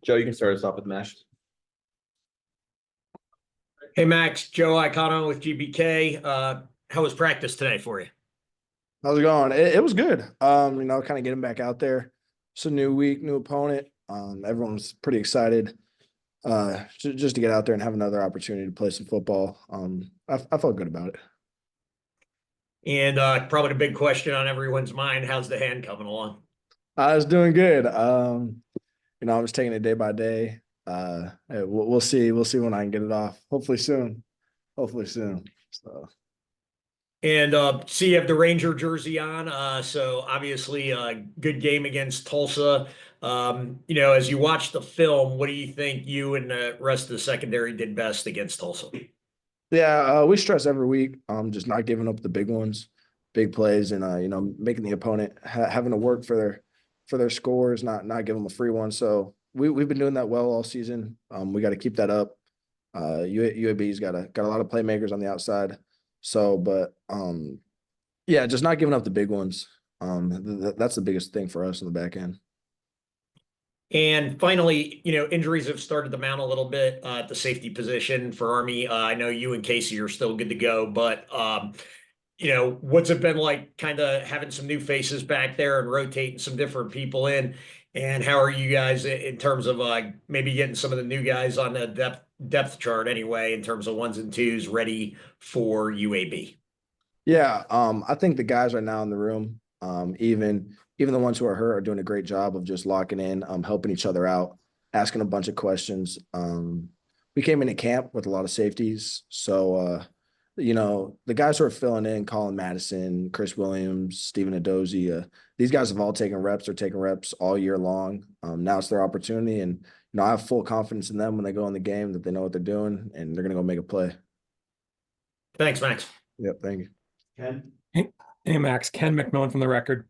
Joe, you can start us off with MASH. Hey, Max, Joe Icono with GBK. How was practice today for you? How's it going? It was good. Kind of getting back out there. It's a new week, new opponent. Everyone's pretty excited just to get out there and have another opportunity to play some football. I felt good about it. And probably the big question on everyone's mind, how's the hand coming along? I was doing good. I'm just taking it day by day. We'll see. We'll see when I can get it off. Hopefully soon. So. And see, you have the Ranger jersey on. So obviously a good game against Tulsa. As you watch the film, what do you think you and the rest of the secondary did best against Tulsa? Yeah, we stress every week. Just not giving up the big ones, big plays, and making the opponent having to work for their scores, not giving them a free one. So we've been doing that well all season. We got to keep that up. UAB's got a lot of playmakers on the outside. So, but just not giving up the big ones. That's the biggest thing for us in the back end. And finally, injuries have started to mount a little bit at the safety position for Army. I know you and Casey are still good to go, but what's it been like kind of having some new faces back there and rotating some different people in? And how are you guys in terms of maybe getting some of the new guys on the depth chart anyway, in terms of ones and twos ready for UAB? Yeah, I think the guys right now in the room, even the ones who are hurt, are doing a great job of just locking in, helping each other out, asking a bunch of questions. We came into camp with a lot of safeties, so the guys who are filling in, Colin Madison, Chris Williams, Stephen Adozie, these guys have all taken reps. They're taking reps all year long. Now it's their opportunity, and I have full confidence in them when they go in the game that they know what they're doing and they're going to go make a play. Thanks, Max. Yep, thank you. Ken? Hey, Max. Ken McMillan from The Record.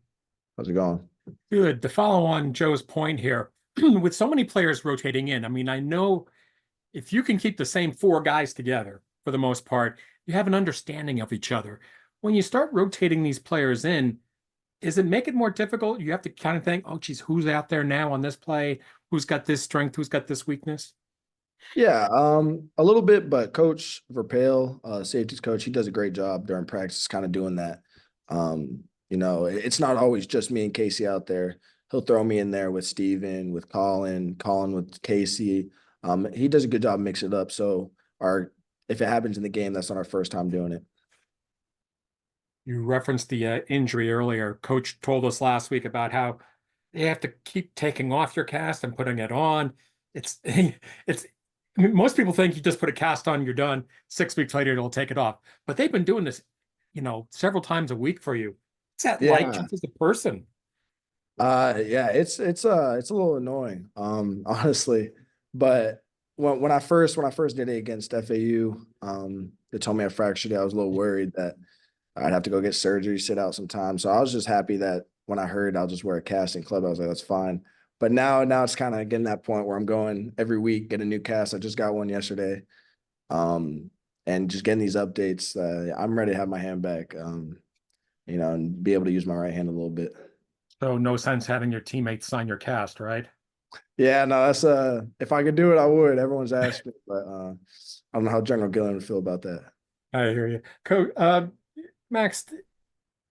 How's it going? Good. To follow on Joe's point here, with so many players rotating in, I know if you can keep the same four guys together for the most part, you have an understanding of each other. When you start rotating these players in, does it make it more difficult? You have to kind of think, oh, geez, who's out there now on this play? Who's got this strength? Who's got this weakness? Yeah, a little bit, but Coach Verpail, safeties coach, he does a great job during practice kind of doing that. It's not always just me and Casey out there. He'll throw me in there with Steven, with Colin with Casey. He does a good job mixing it up. So if it happens in the game, that's not our first time doing it. You referenced the injury earlier. Coach told us last week about how they have to keep taking off your cast and putting it on. Most people think you just put a cast on, you're done. 6 weeks later, it'll take it off. But they've been doing this, several times a week for you. What's that like just as a person? It's a little annoying, honestly. But when I first did it against FAU, they told me I fractured it. I was a little worried that I'd have to go get surgery, sit out some time. So I was just happy that when I heard I'll just wear a cast in club, I was like, that's fine. But now it's kind of getting that point where I'm going every week, get a new cast. I just got one yesterday. And just getting these updates, I'm ready to have my hand back, and be able to use my right hand a little bit. So no sense having your teammates sign your cast, right? Yeah, no, that's if I could do it, I would. Everyone's asked me, but I don't know how General Gillen would feel about that. I hear you. Coach, Max,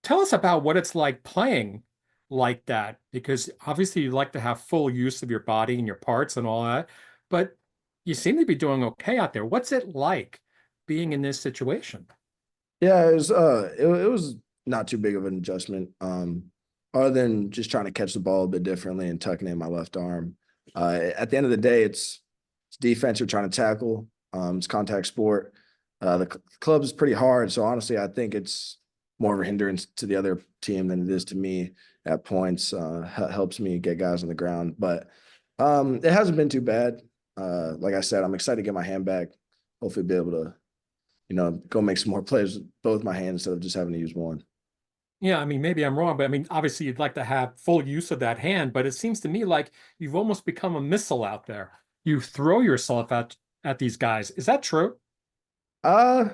tell us about what it's like playing like that, because obviously you like to have full use of your body and your parts and all that, but you seem to be doing okay out there. What's it like being in this situation? Yeah, it was not too big of an adjustment, other than just trying to catch the ball a bit differently and tucking in my left arm. At the end of the day, it's defense you're trying to tackle. It's contact sport. The club is pretty hard, so honestly, I think it's more of a hindrance to the other team than it is to me at points. Helps me get guys on the ground, but it hasn't been too bad. Like I said, I'm excited to get my hand back. Hopefully be able to, go make some more plays with both my hands instead of just having to use one. Yeah, maybe I'm wrong, but obviously you'd like to have full use of that hand, but it seems to me like you've almost become a missile out there. You throw yourself at these guys. Is that true? I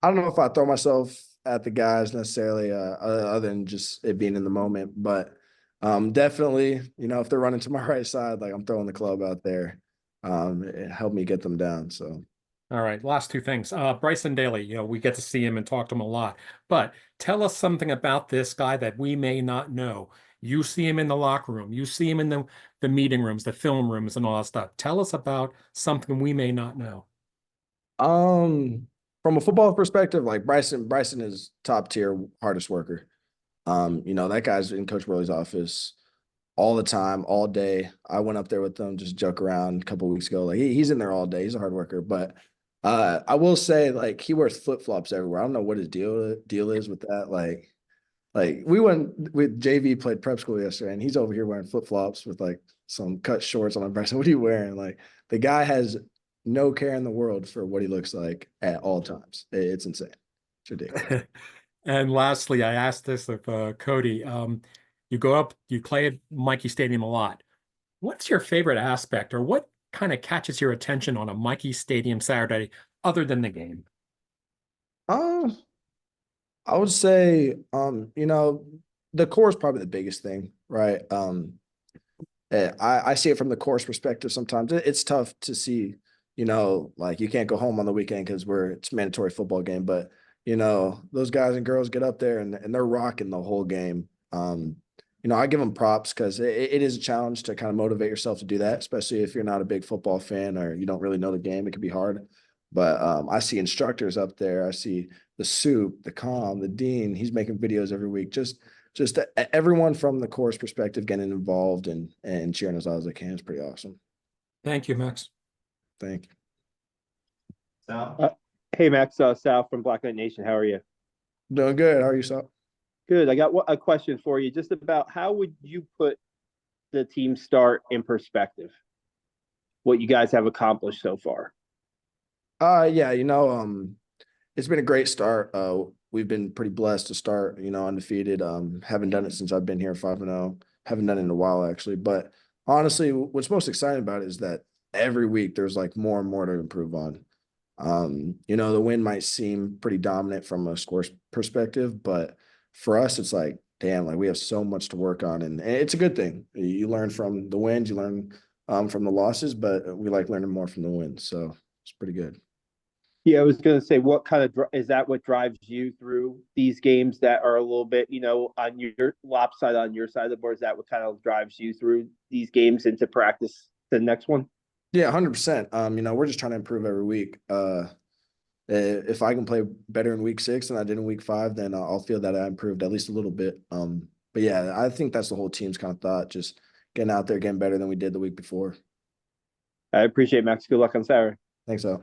don't know if I throw myself at the guys necessarily, other than just it being in the moment, but Definitely, you know, if they're running to my right side, like I'm throwing the club out there. It helped me get them down. So All right, last two things. Bryson Daly, we get to see him and talk to him a lot, but tell us something about this guy that we may not know. You see him in the locker room, you see him in the meeting rooms, the film rooms, and all that stuff. Tell us about something we may not know. from a football perspective, like Bryson is top tier, hardest worker. You know, that guy's in Coach Burley's office all the time, all day. I went up there with them, just joke around a couple of weeks ago. Like he's in there all day. He's a hard worker. But I will say, like, he wears flip-flops everywhere. I don't know what his deal is with that. Like we went with JV, played prep school yesterday, and he's over here wearing flip-flops with like some cut shorts on. My Bryson, what are you wearing? Like the guy has no care in the world for what he looks like at all times. It's insane. It's ridiculous. And lastly, I asked this of Cody. You go up, you play at Mikey Stadium a lot. What's your favorite aspect, or what kind of catches your attention on a Mikey Stadium Saturday other than the game? Um, I would say, you know, the core is probably the biggest thing, right? I see it from the course perspective. Sometimes it's tough to see, you know, like you can't go home on the weekend because it's mandatory football game, but you know, those guys and girls get up there and they're rocking the whole game. You know, I give them props because it is a challenge to kind of motivate yourself to do that, especially if you're not a big football fan or you don't really know the game. It can be hard. But I see instructors up there. I see the soup, the calm, the dean. He's making videos every week. Just everyone from the course perspective getting involved and cheering as loud as they can is pretty awesome. Thank you, Max. Thank you. Sal? Hey, Max, Sal from Black Knight Nation. How are you? Doing good. How are you, Sal? Good. I got a question for you just about how would you put the team start in perspective? What you guys have accomplished so far? Yeah, you know, it's been a great start. We've been pretty blessed to start, you know, undefeated. Haven't done it since I've been here 5-0. Haven't done it in a while actually. But honestly, what's most exciting about it is that every week there's like more and more to improve on. You know, the win might seem pretty dominant from a score perspective, but for us, it's like, damn, like we have so much to work on, and it's a good thing. You learn from the wins, you learn from the losses, but we like learning more from the wins, so it's pretty good. Yeah, I was going to say, what kind of is that? What drives you through these games that are a little bit, you know, on your lopside on your side of the board? Is that what kind of drives you through these games into practice the next one? Yeah, 100%. You know, we're just trying to improve every week. If I can play better in week 6 than I did in week 5, then I'll feel that I improved at least a little bit. But yeah, I think that's the whole team's kind of thought, just getting out there, getting better than we did the week before. I appreciate it, Max. Good luck on Saturday. Thanks, Al.